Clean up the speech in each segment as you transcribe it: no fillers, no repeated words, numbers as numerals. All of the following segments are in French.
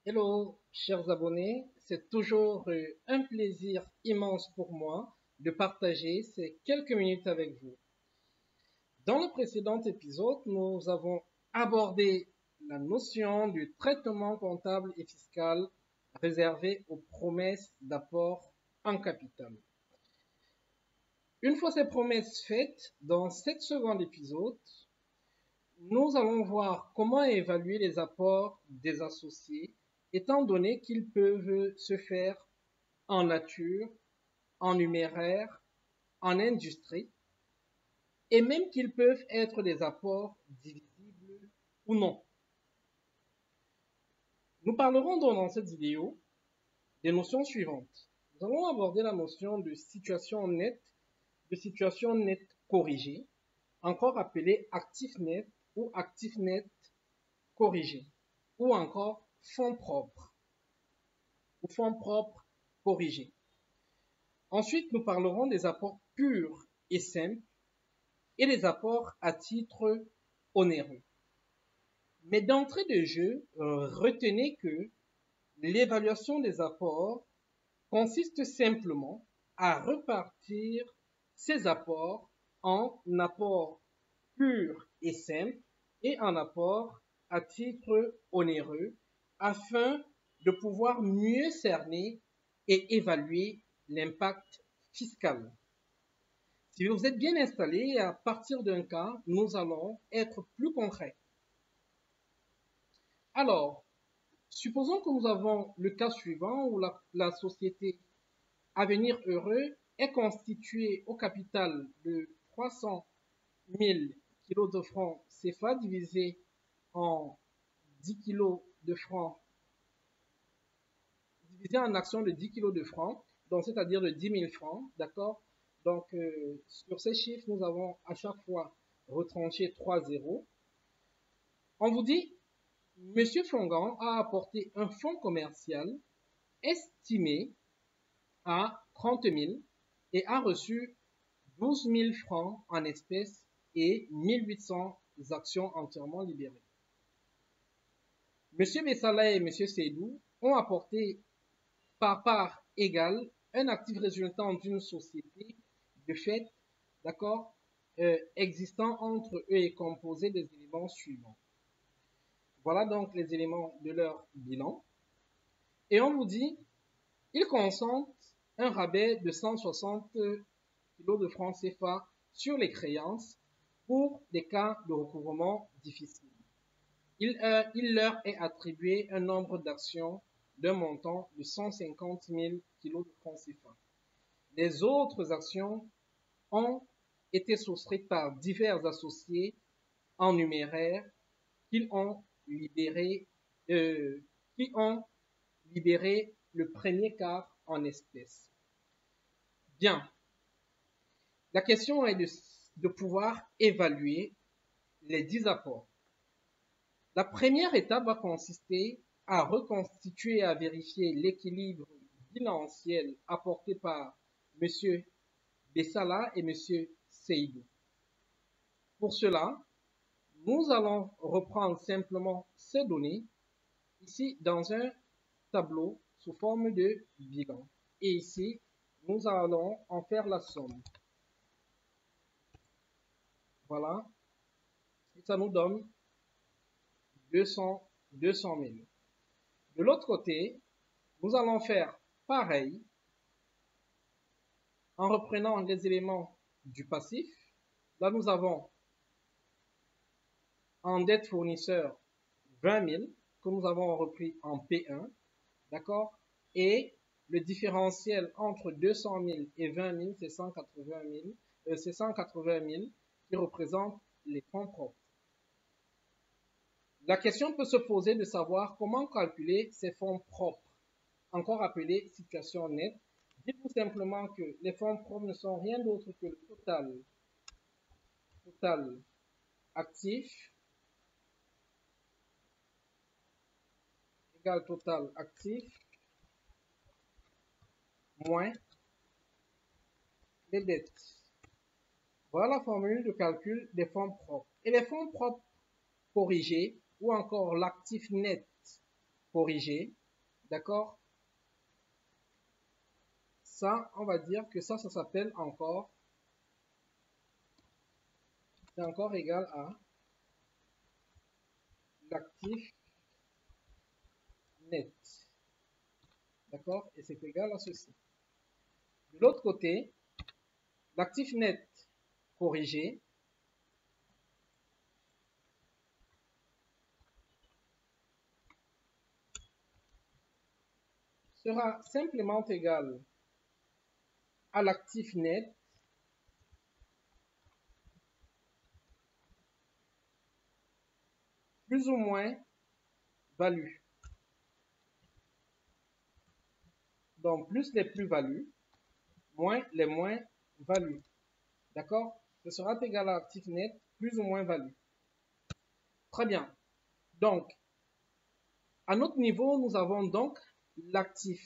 Hello, chers abonnés, c'est toujours un plaisir immense pour moi de partager ces quelques minutes avec vous. Dans le précédent épisode, nous avons abordé la notion du traitement comptable et fiscal réservé aux promesses d'apport en capital. Une fois ces promesses faites, dans cet second épisode, nous allons voir comment évaluer les apports des associés, étant donné qu'ils peuvent se faire en nature, en numéraire, en industrie, et même qu'ils peuvent être des apports divisibles ou non. Nous parlerons donc dans cette vidéo des notions suivantes. Nous allons aborder la notion de situation nette corrigée, encore appelée actif net ou actif net corrigé, ou encore fonds propres ou fonds propres corrigés. Ensuite, nous parlerons des apports purs et simples et les apports à titre onéreux. Mais d'entrée de jeu, retenez que l'évaluation des apports consiste simplement à repartir ces apports en apports purs et simples et en apports à titre onéreux afin de pouvoir mieux cerner et évaluer l'impact fiscal. Si vous êtes bien installé, à partir d'un cas, nous allons être plus concrets. Alors, supposons que nous avons le cas suivant où la société Avenir Heureux est constituée au capital de 300 000 kilos de francs CFA divisé en 10 kilos de francs, divisé en actions de 10 kilos de francs, donc c'est-à-dire de 10 000 francs, d'accord. Donc, sur ces chiffres, nous avons à chaque fois retranché 3 zéros. On vous dit, Monsieur Fongan a apporté un fonds commercial estimé à 30 000 et a reçu 12 000 francs en espèces et 1800 actions entièrement libérées. Monsieur Bessala et Monsieur Seydou ont apporté par part égale un actif résultant d'une société de fait, d'accord, existant entre eux et composé des éléments suivants. Voilà donc les éléments de leur bilan. Et on vous dit, ils consentent un rabais de 160 kilos de francs CFA sur les créances pour des cas de recouvrement difficiles. Il leur est attribué un nombre d'actions d'un montant de 150 000 kilos de francs CFA. Les autres actions ont été souscrites par divers associés en numéraire qui ont libéré, euh, qui ont libéré le premier quart en espèces. Bien, la question est de pouvoir évaluer les 10 apports. La première étape va consister à reconstituer et à vérifier l'équilibre bilanciel apporté par M. Bessala et M. Seydou. Pour cela, nous allons reprendre simplement ces données ici dans un tableau sous forme de bilan. Et ici, nous allons en faire la somme. Voilà. Et ça nous donne 200 000. De l'autre côté, nous allons faire pareil en reprenant les éléments du passif. Là, nous avons en dette fournisseur 20 000 que nous avons repris en P1, d'accord. Et le différentiel entre 200 000 et 20 000, c'est 180 000, c'est 180 000 qui représente les fonds propres. La question peut se poser de savoir comment calculer ces fonds propres, encore appelés situation nette. Dites-vous simplement que les fonds propres ne sont rien d'autre que le total actif égale total actif moins les dettes. Voilà la formule de calcul des fonds propres. Et les fonds propres corrigés ou encore l'actif net corrigé, d'accord? Ça, on va dire que ça s'appelle encore, c'est encore égal à l'actif net, d'accord? Et c'est égal à ceci. De l'autre côté, l'actif net corrigé sera simplement égal à l'actif net plus ou moins value. Donc, plus les plus-values, moins les moins-values. D'accord? Ce sera égal à l'actif net plus ou moins value. Très bien. Donc, à notre niveau, nous avons donc l'actif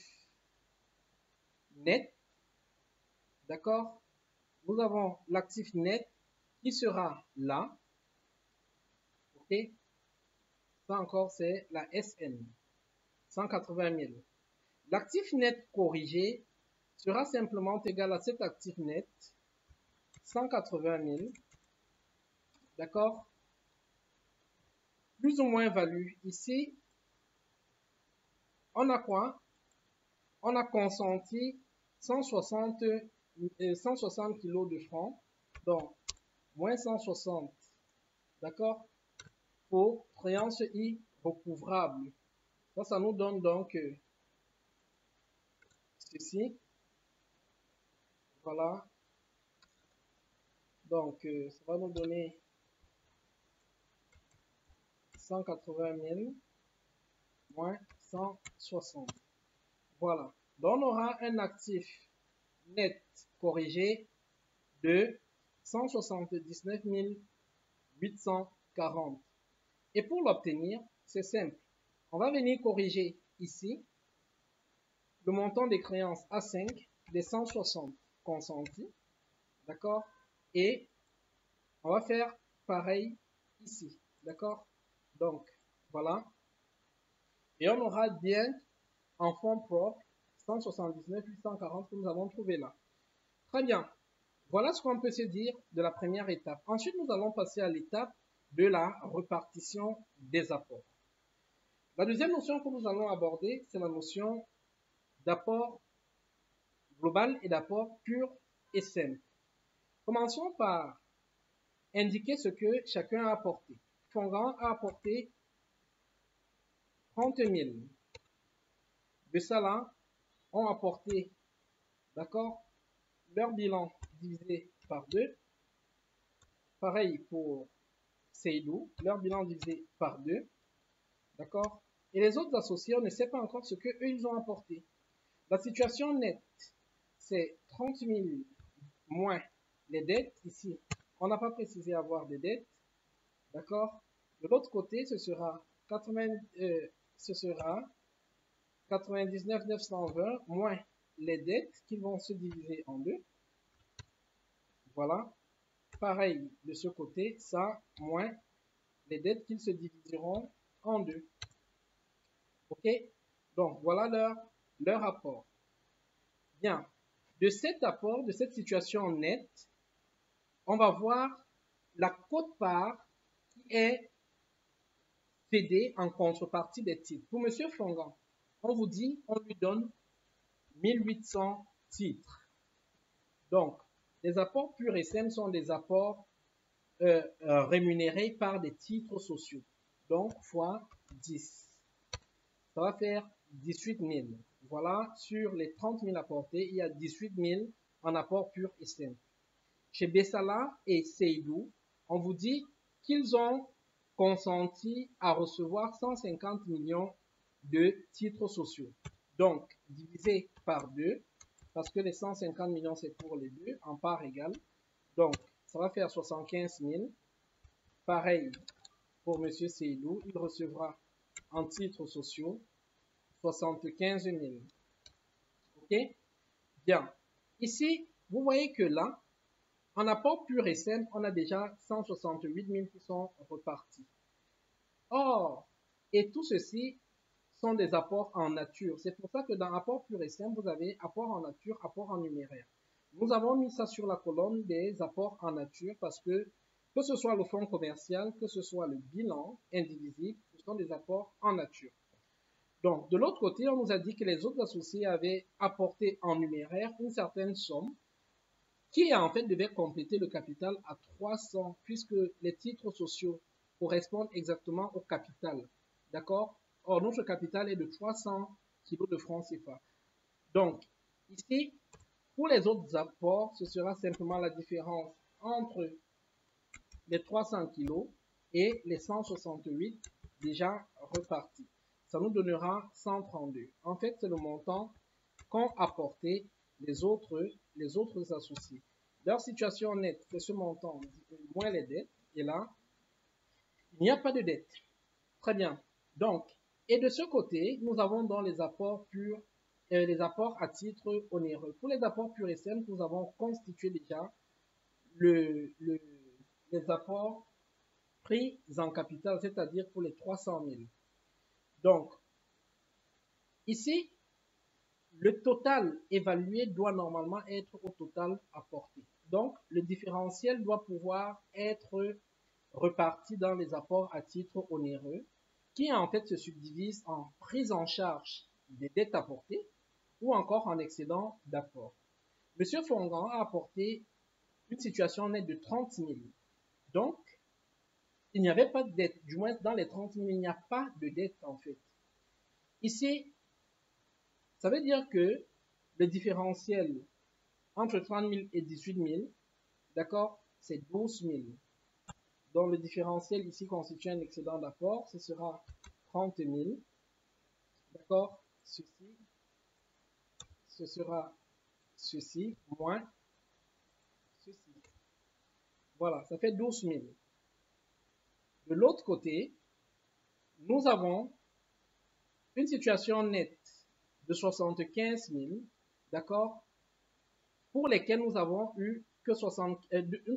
net. D'accord? Nous avons l'actif net qui sera là. OK? Ça encore, c'est la SN. 180 000. L'actif net corrigé sera simplement égal à cet actif net. 180 000. D'accord? Plus ou moins value. Ici, on a quoi? On a consenti 160 kg de francs, donc moins 160, d'accord, pour créance irrecouvrable. Ça nous donne donc ceci, voilà, donc ça va nous donner 180 000 moins 160. Voilà, donc on aura un actif net corrigé de 179 840. Et pour l'obtenir, c'est simple. On va venir corriger ici le montant des créances A5 des 160 consentis. D'accord? Et on va faire pareil ici. D'accord? Donc, voilà. Et on aura bien en fonds propres 179 840 que nous avons trouvé là. Très bien. Voilà ce qu'on peut se dire de la première étape. Ensuite, nous allons passer à l'étape de la répartition des apports. La deuxième notion que nous allons aborder, c'est la notion d'apport global et d'apport pur et simple. Commençons par indiquer ce que chacun a apporté. Fongan a apporté 30 000. Bessala ont apporté, d'accord, leur bilan divisé par 2. Pareil pour Seydou, leur bilan divisé par 2. D'accord? Et les autres associés, on ne sait pas encore ce qu'eux, ils ont apporté. La situation nette, c'est 30 000 moins les dettes. Ici, on n'a pas précisé avoir des dettes. D'accord? De l'autre côté, ce sera 99 920 moins les dettes qui vont se diviser en deux. Voilà. Pareil de ce côté, ça moins les dettes qui se diviseront en deux. OK? Donc, voilà leur apport. Bien. De cet apport, de cette situation nette, on va voir la quote-part qui est cédée en contrepartie des titres. Pour M. Fongan, on vous dit, on lui donne 1800 titres. Donc, les apports purs et simples sont des apports rémunérés par des titres sociaux. Donc, fois 10. Ça va faire 18 000. Voilà, sur les 30 000 apportés, il y a 18 000 en apport pur et simple. Chez Bessala et Seydou, on vous dit qu'ils ont consenti à recevoir 150 millions de titres sociaux. Donc, divisé par 2, parce que les 150 millions, c'est pour les deux, en part égale. Donc, ça va faire 75 000. Pareil pour M. Seydou, il recevra en titres sociaux 75 000. OK? Bien. Ici, vous voyez que là, en apport pur et simple, on a déjà 168 000 qui sont repartis. Or, et tout ceci sont des apports en nature. C'est pour ça que dans apport pur et simple, vous avez apport en nature, apport en numéraire. Nous avons mis ça sur la colonne des apports en nature parce que ce soit le fonds commercial, que ce soit le bilan indivisible, ce sont des apports en nature. Donc, de l'autre côté, on nous a dit que les autres associés avaient apporté en numéraire une certaine somme qui en fait devait compléter le capital à 300 puisque les titres sociaux correspondent exactement au capital. D'accord? Or, notre capital est de 300 kilos de francs CFA. Donc, ici, pour les autres apports, ce sera simplement la différence entre les 300 kilos et les 168 déjà repartis. Ça nous donnera 132. En fait, c'est le montant qu'ont apporté les autres associés. Leur situation nette, c'est ce montant moins les dettes. Et là, il n'y a pas de dette. Très bien. Donc, et de ce côté, nous avons dans les apports purs, les apports à titre onéreux. Pour les apports purs et simples, nous avons constitué déjà les apports pris en capital, c'est-à-dire pour les 300 000. Donc, ici, le total évalué doit normalement être au total apporté. Donc, le différentiel doit pouvoir être reparti dans les apports à titre onéreux, qui en fait se subdivisent en prise en charge des dettes apportées ou encore en excédent d'apport. Monsieur Fongan a apporté une situation nette de 30 000. Donc, il n'y avait pas de dette. Du moins, dans les 30 000, il n'y a pas de dette en fait. Ici, ça veut dire que le différentiel entre 30 000 et 18 000, d'accord, c'est 12 000. Donc, le différentiel ici constitue un excédent d'apport, ce sera 30 000, d'accord, ceci, ce sera ceci, moins ceci. Voilà, ça fait 12 000. De l'autre côté, nous avons une situation nette de 75 000, d'accord, pour lesquels nous avons eu que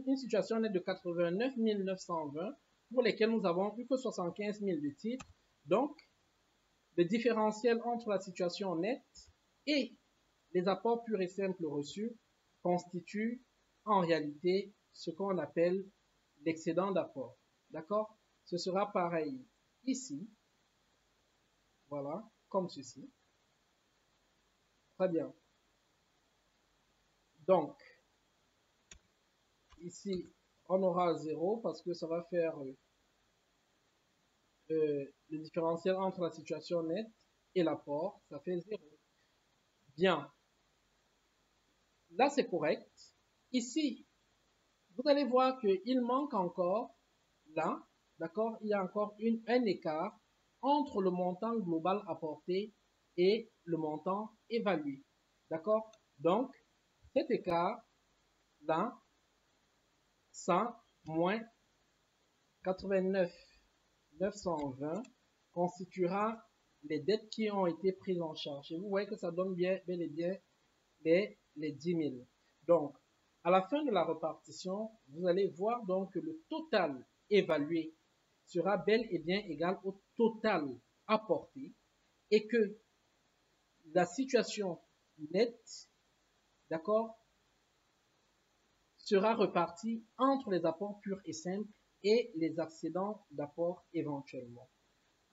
une situation nette de 89 920, pour lesquels nous avons eu que 75 000 de titres. Donc, le différentiel entre la situation nette et les apports purs et simples reçus constitue en réalité ce qu'on appelle l'excédent d'apport. D'accord? Ce sera pareil ici. Voilà, comme ceci. Très bien. Donc, ici, on aura 0 parce que ça va faire le différentiel entre la situation nette et l'apport, ça fait 0. Bien. Là, c'est correct. Ici, vous allez voir qu'il manque encore, là, d'accord, il y a encore un écart entre le montant global apporté et le montant évalué. D'accord? Donc, cet écart, là, 100 moins 89 920 constituera les dettes qui ont été prises en charge. Et vous voyez que ça donne bel et bien les 10 000. Donc, à la fin de la répartition, vous allez voir donc que le total évalué sera bel et bien égal au total apporté et que la situation nette, d'accord, sera repartie entre les apports purs et simples et les excédents d'apport éventuellement.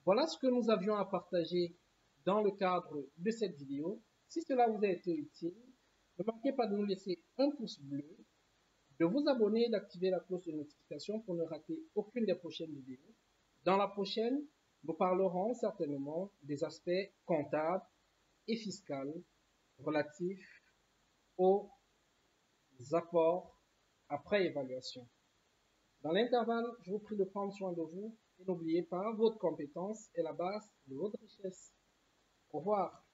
Voilà ce que nous avions à partager dans le cadre de cette vidéo. Si cela vous a été utile, ne manquez pas de nous laisser un pouce bleu, de vous abonner et d'activer la cloche de notification pour ne rater aucune des prochaines vidéos. Dans la prochaine, nous parlerons certainement des aspects comptables et fiscaux relatifs aux apports après évaluation. Dans l'intervalle, je vous prie de prendre soin de vous et n'oubliez pas, votre compétence est la base de votre richesse. Au revoir.